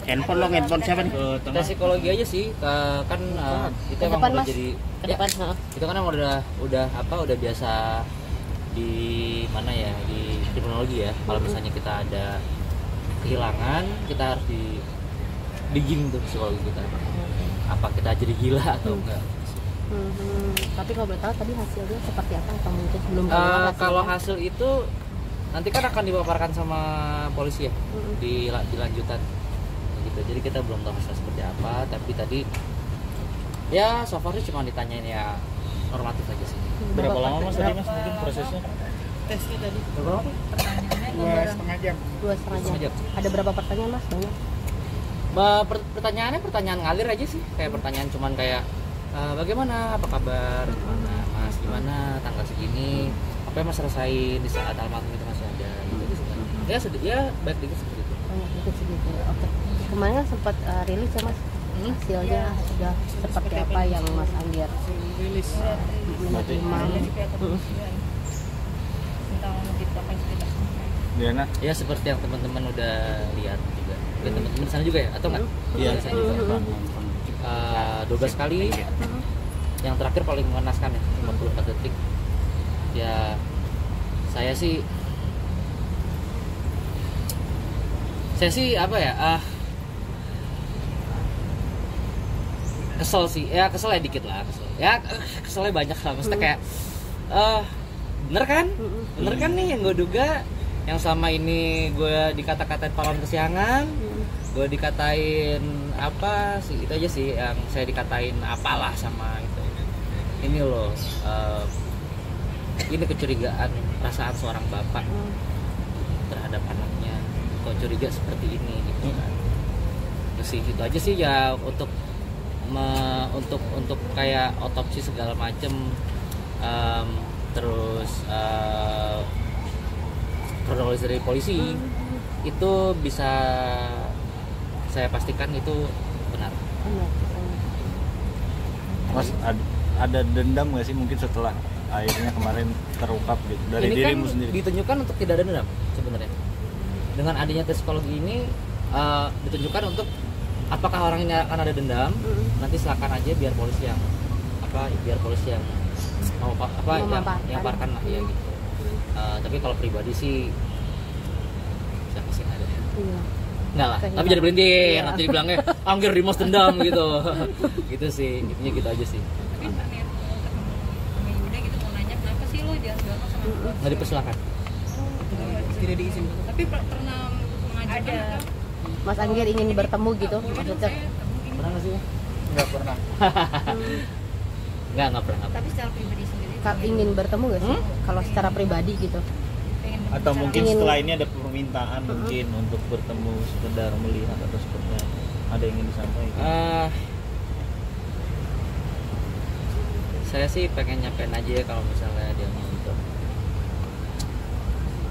Handphone siapa nih? Tes psikologi aja sih, kan itu emang udah jadi itu kan emang udah biasa di mana ya, di kriminologi ya. Kalau misalnya kita ada kehilangan, kita harus digin tuh psikologi kita. Apa kita jadi gila atau enggak? Tapi kalau boleh tahu tadi hasilnya seperti apa atau mungkin belum kalau hasil itu nanti kan akan dipaparkan sama polisi ya di lanjutan gitu. Jadi kita belum tahu hasil seperti apa, tapi tadi ya so far sih cuma ditanyain ya normatif aja sih. Berapa lama mas tadi mas mungkin prosesnya? Tesnya tadi Berapa? pertanyaannya 2,5 jam. Ada berapa pertanyaan mas? Banyak? Pertanyaannya pertanyaan ngalir aja sih, kayak pertanyaan cuman kayak bagaimana, apa kabar, gimana mas, gimana tanggal segini, apa yang mas rasain di saat almarhum itu masih ada gitu sih. Ya baik dikit seperti itu. Banyak dikit segitu. Oke. Kemarin kan sempat rilis ya mas, hasilnya sudah seperti apa yang mas Anggir rilis Diana? Ya seperti yang teman-teman udah lihat juga. Ya, teman-teman di sana juga ya atau enggak? Iya. Di sana juga. 12 kali. Yang terakhir paling mengenaskan ya, 54 detik. Ya saya sih apa ya? Kesel sih. Ya kesel ya dikit lah, kesel. Ya keselnya banyak lah. Maksudnya kayak bener kan nih yang gue duga, yang selama ini gue dikata-katain pahlawan kesiangan, gue dikatain apa sih, itu aja sih yang saya dikatain apalah sama itu. Ini loh ini kecurigaan, perasaan seorang bapak terhadap anaknya kok curiga seperti ini gitu kan. Terus itu aja sih ya, untuk kayak otopsi segala macem, terus kronologis dari polisi itu bisa saya pastikan itu benar. Mas ada dendam nggak sih mungkin setelah akhirnya kemarin terungkap gitu dari ini dirimu kan sendiri? Ditunjukkan untuk tidak ada dendam sebenarnya. Dengan adanya tes psikologi ini ditunjukkan untuk apakah orang ini akan ada dendam. Nanti silakan aja biar polisi yang mau yang parkan lah ya gitu. Tapi kalau pribadi sih siapa sih ada ya? Enggak lah, tapi jadi berhenti nanti dibilangnya Anggir Dimas dendam gitu. Gitu sih, intinya gitu aja sih. Tapi niat sama Yuda gitu mau nanya kenapa sih lo jangan galak sama gue? Nggak dipersilakan. tidak diizinkan. Tapi pernah mengajukan ada Mas Anggir ingin bertemu gitu maksudnya? Pernah nggak sih? Nggak pernah. Nggak pernah. tapi secara pribadi sendiri Ingin bertemu gak sih? Kalau secara pribadi gitu? pengen Atau mungkin Ingin- setelah ini ada permintaan mungkin untuk bertemu sekedar melihat atau sepertinya ada yang ingin disampaikan? Saya sih pengen nyampein aja kalau misalnya dia mau gitu.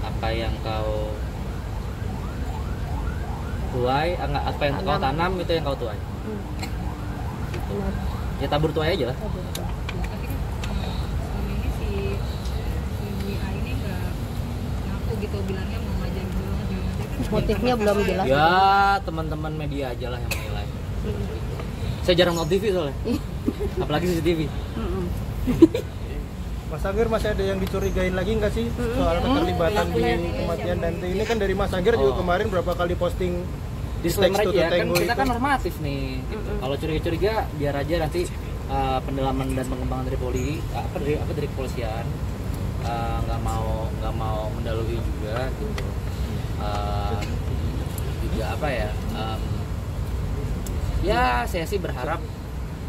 Apa yang kau tuai, apa yang kau tanam itu yang kau tuai. Gitu. Ya tabur tuai aja lah. tapi kan selama ini si WA ini nggak ngaku gitu bilangnya mau ngajarin gue banget segala macam kan Motifnya belum jelas. Ya teman-teman media aja lah yang menilai. Saya jarang nonton TV soalnya, apalagi CCTV. Mas Anggir masih ada yang dicurigain lagi nggak sih soal keterlibatan di kematian Dante ini? Kan dari Mas Anggir juga kemarin berapa kali posting Disclaimer Text to aja kan, Tango kita itu. kan normatif nih. Gitu. Kalau curiga-curiga biar aja nanti pendalaman dan pengembangan dari kepolisian, nggak mau mendalui juga gitu. Juga apa ya? Ya saya sih berharap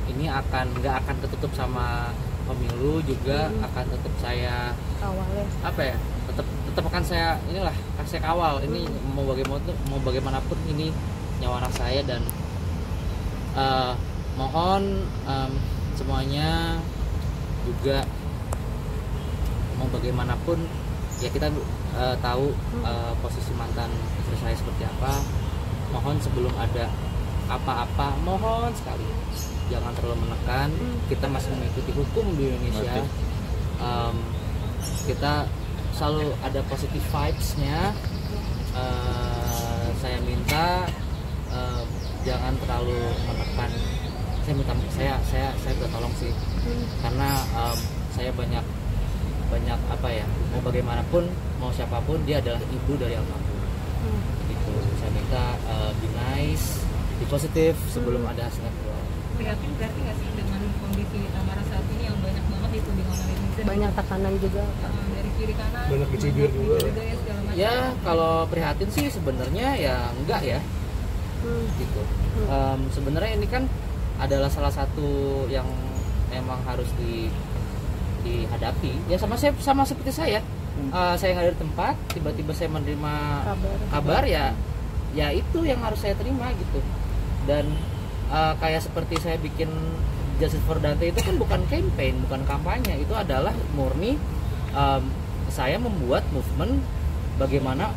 ini nggak akan tertutup sama pemilu, juga akan tetap saya Awalnya. apa ya, tetap akan saya kawal ini mau bagaimanapun ini nyawa anak saya, dan mohon semuanya juga mau bagaimanapun ya kita tahu posisi mantan istri saya seperti apa. Mohon sebelum ada apa-apa, mohon sekali jangan terlalu menekan. Kita masih mengikuti hukum di Indonesia. Kita selalu ada positive vibes-nya. Saya minta jangan terlalu menekan. Saya minta tolong sih, karena saya banyak apa ya, mau bagaimanapun, mau siapapun, dia adalah ibu dari almarhum. Gitu. Saya minta be nice, be positif sebelum ada hasilnya keluar. Prihatin berarti nggak sih dengan kondisi Tamara saat ini yang banyak banget dituding oleh netizen? Banyak tekanan juga. Dari kiri kanan. Banyak dicibir juga. Ya, segala macam. Ya kalau prihatin sih sebenarnya ya enggak ya, gitu. Sebenarnya ini kan adalah salah satu yang memang harus dihadapi. Ya sama seperti saya. Saya nggak ada di tempat, tiba-tiba saya menerima kabar ya itu yang harus saya terima gitu. Dan kayak seperti saya bikin Justice for Dante itu kan bukan campaign, bukan kampanye, itu adalah murni saya membuat movement bagaimana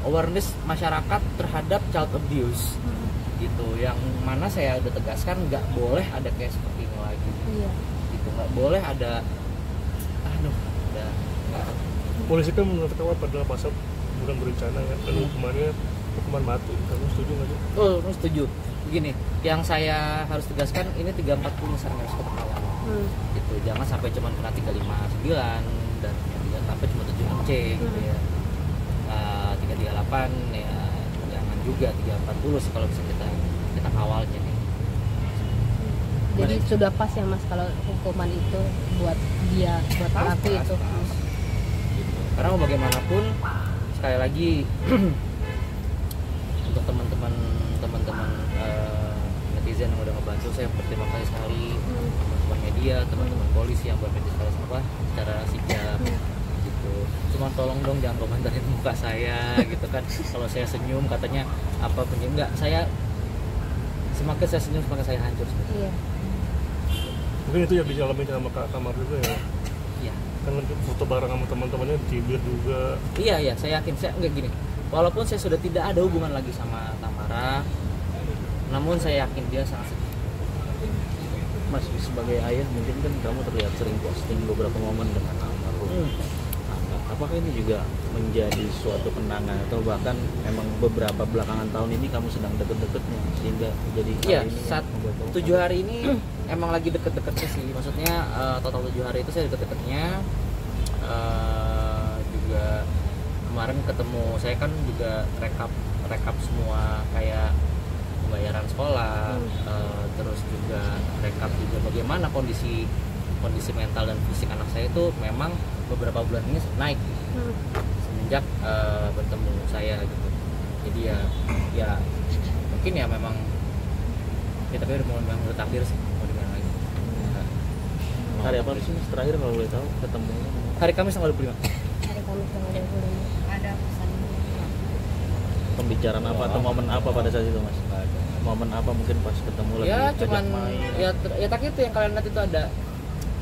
awareness masyarakat terhadap child abuse gitu, yang mana saya udah tegaskan nggak boleh ada kayak seperti ini lagi. Gitu, nggak boleh ada Polisi kan menetapkan pada pasal bukan berencana kan, dan hukuman mati. Kamu setuju nggak sih? Oh, setuju. Begini, yang saya harus tegaskan ini 340 misalnya harus tetap awal. Gitu, jangan sampai cuma kena 359 dan jangan sampai cuma 76C gitu ya. 338 ya jangan juga 340 sih kalau bisa kita kawalnya nih. Jadi sudah pas ya Mas kalau hukuman itu buat pelaku itu. Karena mau bagaimanapun, sekali lagi untuk teman-teman netizen yang udah ngebantu, saya berterima kasih sekali. Teman-teman media, teman-teman polisi yang bermedia secara sigap gitu. Cuma tolong dong jangan komentarin muka saya gitu kan. Kalau saya senyum katanya apa penyim, enggak, saya semakin saya senyum semakin saya hancur. Iya. Mungkin itu yang dialami sama Kak Tamar juga ya. Iya. Kan foto bareng sama teman-temannya dicibir juga. Iya, saya yakin. Saya enggak gini. Walaupun saya sudah tidak ada hubungan lagi sama Tamara, namun saya yakin dia sangat sedih. Mas, sebagai ayah mungkin kan kamu terlihat sering posting beberapa momen dengan almarhum. Apakah ini juga menjadi suatu kenangan atau bahkan memang beberapa belakangan tahun ini kamu sedang deket-deketnya sehingga jadi Iya, ini saat 7 hari ini emang lagi deket-deketnya sih. Maksudnya total 7 hari itu saya deket-deketnya. Juga kemarin ketemu, saya kan juga rekap semua kayak pembayaran sekolah, terus juga rekap juga bagaimana kondisi mental dan fisik anak saya itu memang beberapa bulan ini naik semenjak bertemu saya gitu. Jadi ya mungkin ya memang kita memang bertakdir sih, mau dimana lagi. Hari apa sih Mas terakhir kalau boleh tahu ketemunya? Hari Kamis tanggal 25. Hari Kamis tanggal 25. Ada pesan Pembicaraan apa atau momen apa pada saat itu Mas? Momen apa mungkin pas ketemu lagi? Ya ajak cuman main? ya tak itu yang kalian lihat itu ada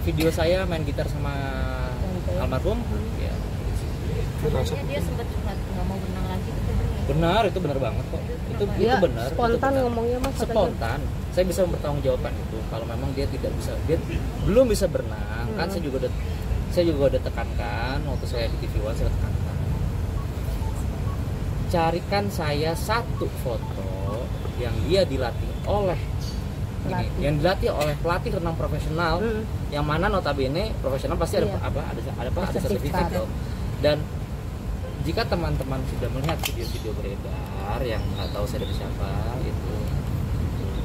video saya main gitar sama almarhum. Ya. Katanya dia sempat curhat nggak mau berenang lagi, itu Benar, itu benar banget kok. Itu Dia benar. spontan itu benar. ngomongnya Mas katanya. Spontan. Saya bisa mempertanggungjawabkan itu. Kalau memang dia belum bisa berenang, kan saya juga udah tekankan waktu saya di TV One, saya tekankan. Carikan saya satu foto yang dia dilatih oleh yang dilatih oleh pelatih renang profesional, yang mana notabene profesional pasti ada ada sertifikat loh. Dan jika teman-teman sudah melihat video-video beredar yang nggak tahu saya dari siapa itu,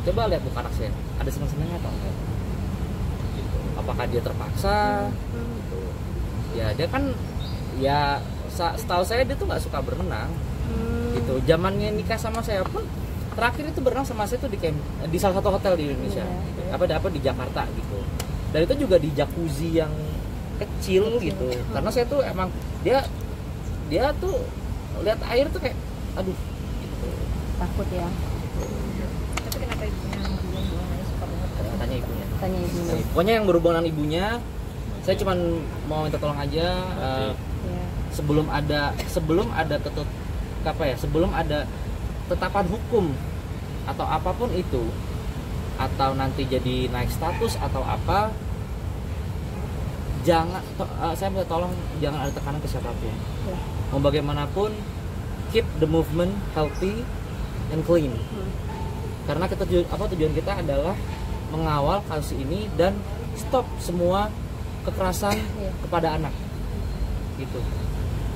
coba lihat muka anak saya, ada senang-senangnya atau enggak? Gitu. Apakah dia terpaksa? Gitu. Ya dia kan ya setahu saya dia tuh nggak suka berenang. Gitu. Zamannya nikah sama saya pun terakhir itu berenang sama saya tuh di salah satu hotel di Indonesia, apa di Jakarta gitu. Dan itu juga di jacuzzi yang kecil gitu. Karena saya tuh emang dia tuh lihat air tuh kayak aduh gitu. Takut ya. tapi kenapa ibunya berhubungan suka banget? Tanya ibunya. Tanya ibunya. Pokoknya yang berhubungan dengan ibunya, saya cuman mau minta tolong aja Ya. sebelum ada sebelum ada tetapan hukum atau apapun itu, atau nanti jadi naik status atau apa, jangan saya minta tolong jangan ada tekanan ke siapapun. Ya. Mau bagaimanapun, keep the movement healthy and clean. karena tujuan kita adalah mengawal kasus ini dan stop semua kekerasan kepada anak gitu.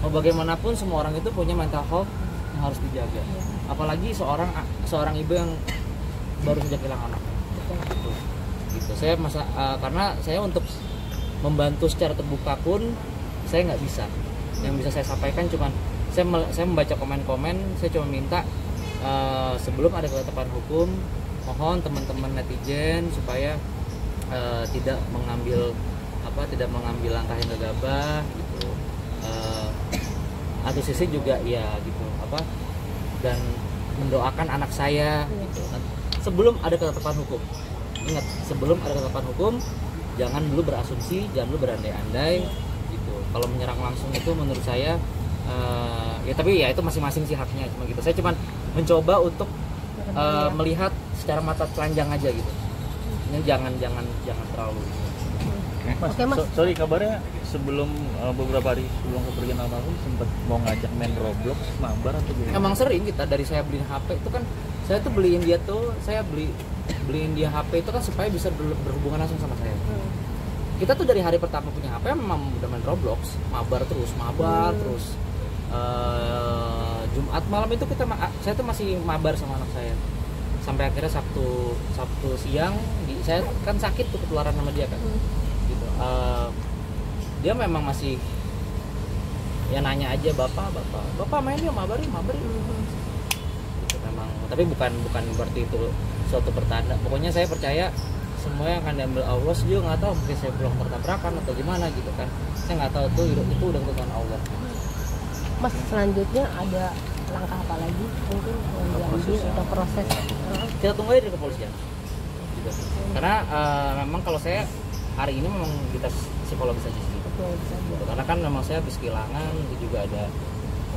Mau bagaimanapun semua orang itu punya mental health yang harus dijaga, apalagi seorang ibu yang baru saja kehilangan anak gitu. Saya karena saya untuk membantu secara terbuka pun saya nggak bisa. Yang bisa saya sampaikan cuman saya membaca komen-komen. Saya cuma minta sebelum ada ketetapan hukum, mohon teman-teman netizen supaya tidak mengambil langkah yang gegabah gitu. Satu sisi juga ya gitu dan mendoakan anak saya gitu. Sebelum ada ketetapan hukum, ingat, sebelum ada ketetapan hukum jangan dulu berasumsi, jangan dulu berandai-andai gitu. Kalau menyerang langsung itu menurut saya ya, tapi ya itu masing-masing sih haknya, cuma gitu. Saya cuma mencoba untuk melihat secara mata telanjang aja gitu. Ini jangan terlalu. Mas, Oke, Mas. Sorry, kabarnya sebelum beberapa hari sebelum kepergian almarhum sempat mau ngajak main Roblox, mabar atau gimana? Emang sering kita dari saya beliin HP itu kan, saya tuh beliin dia HP itu kan supaya bisa berhubungan langsung sama saya. Kita tuh dari hari pertama punya HP memang udah main Roblox, mabar terus. Jumat malam itu saya tuh masih mabar sama anak saya sampai akhirnya Sabtu siang saya kan sakit tuh, ketularan sama dia kan gitu. Dia memang masih ya nanya aja, bapak main ya, mabar gitu memang. Tapi bukan berarti itu suatu pertanda. Pokoknya saya percaya semua yang akan diambil Allah. Saya juga nggak tahu, mungkin saya pulang bertabrakan atau gimana gitu kan, saya nggak tahu tuh, itu udah ketentuan Allah. Mas, selanjutnya ada langkah apa lagi mungkin yang diambil atau proses? Kita tunggu aja dari kepolisian gitu. Karena memang kalau saya hari ini memang kita psikologis aja sih gitu. Karena kan memang saya habis kehilangan, itu juga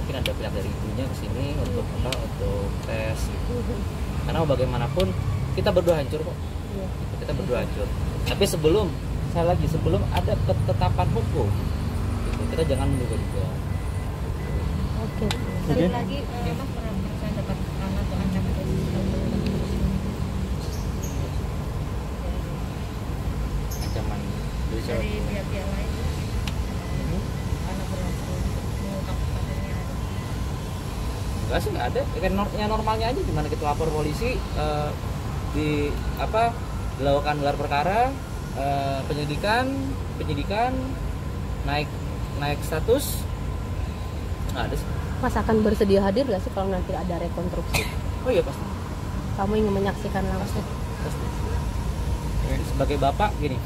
mungkin ada pihak dari ibunya kesini untuk tes gitu. Karena bagaimanapun kita berdua hancur kok gitu. Kita berdua hancur, tapi sebelum ada ketetapan hukum gitu, kita jangan menduga-duga. Oke. Sekali lagi, Mas pernah dapat anak atau ancaman Ancaman dari pihak-pihak lain? Anak berlaku mengungkap kadernya? Enggak sih, nggak ada. Ya normalnya aja, gimana kita lapor polisi, dilakukan gelar perkara, penyidikan, naik status, nggak ada sih. Mas akan bersedia hadir gak sih kalau nanti ada rekonstruksi? Oh iya pasti. Kamu ingin menyaksikan langsung? Pasti. Sebagai bapak gini,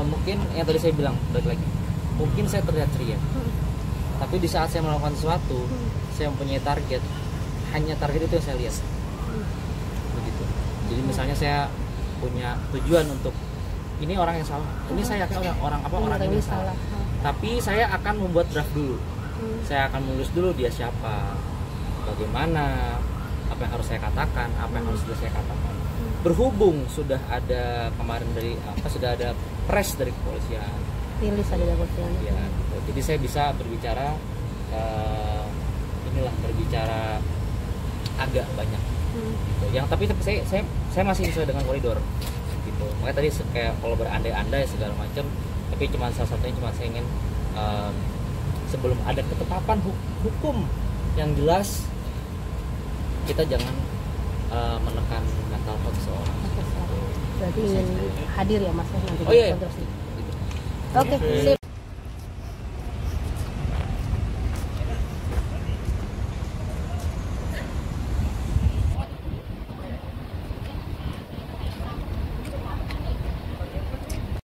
mungkin yang tadi saya bilang, balik lagi, mungkin saya terlihat ceria, tapi di saat saya melakukan sesuatu, saya mempunyai target, hanya target itu yang saya lihat, begitu. Jadi misalnya saya punya tujuan untuk ini orang yang salah, ini saya yakin orang ini salah, tapi saya akan membuat draft dulu, saya akan menulis dulu dia siapa, bagaimana, apa yang harus saya katakan, apa yang harus saya katakan. Berhubung sudah ada kemarin sudah ada press dari kepolisian, Rilis ada dari kepolisian. ya, gitu. Jadi saya bisa berbicara berbicara agak banyak gitu. Yang tapi saya masih sesuai dengan koridor gitu. Makanya tadi kayak kalau berandai-andai segala macam, tapi cuma salah satunya saya ingin sebelum ada ketetapan hukum yang jelas, kita jangan menekan mental health seseorang. Berarti ingin hadir ya Mas nanti? Oh iya. Oke, sip.